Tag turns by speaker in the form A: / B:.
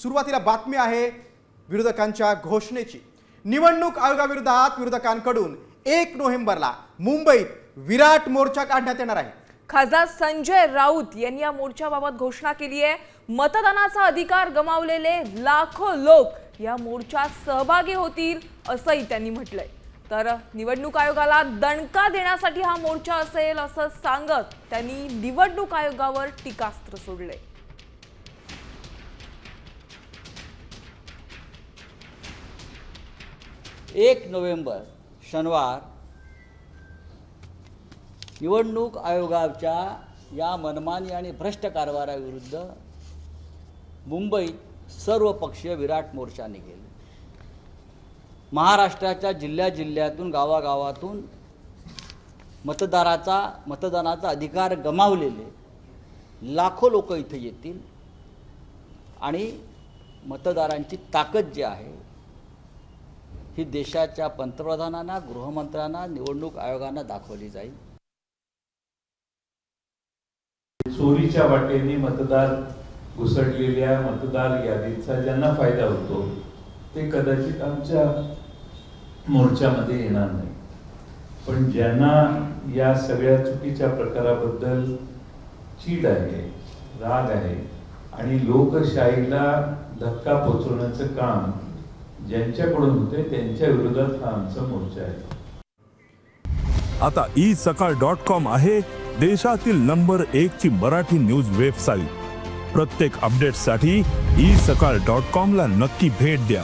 A: सुरुवातीला बातमी आहे विरोधकांच्या घोषणेची। निवडणूक आयोगाविरोधात विरोधकांकडून 1 नोव्हेंबरला मुंबईत विराट मोर्चा काढण्यात येणार आहे।
B: खासदार संजय राऊत यांनी या मोर्चाबाबत घोषणा केली आहे। मतदानाचा अधिकार गमावलेले लाखो लोक या मोर्चात सहभागी होतील असंही त्यांनी म्हटलंय। तर निवडणूक आयोगाला दणका देण्यासाठी हा मोर्चा असेल असं सांगत त्यांनी निवडणूक आयोगावर टीकास्त्र सोडले।
C: 1 नोव्हेंबर शनिवार निवडणूक आयोगाच्या या मनमानी आणि भ्रष्ट कारभाराविरुद्ध मुंबईत सर्वपक्षीय विराट मोर्चा निघेल। महाराष्ट्राच्या जिल्ह्यातून गावागावातून मतदानाचा अधिकार गमावलेले लाखो लोक इथे येतील आणि मतदारांची ताकद जी आहे ही देशाच्या पंतप्रधानांना, गृहमंत्र्यांना, निवडणूक आयोगांना दाखवली जाईल।
D: चोरीच्या वाटेने मतदार घुसडलेल्या मतदार यादीचा ज्यांना फायदा होतो ते कदाचित आमच्या मोर्चामध्ये येणार नाही, पण ज्यांना या सगळ्या चुकीच्या प्रकाराबद्दल चीड आहे, राग आहे आणि लोकशाहीला धक्का पोचवण्याचं काम ज्यांच्याकडून होते त्यांच्या विरोधात हा आमचा मोर्चा आहे।
E: आता isakal.com आहे देशातील नंबर 1 ची मराठी न्यूज वेबसाईट। प्रत्येक अपडेटसाठी isakal.com ला नक्की भेट द्या।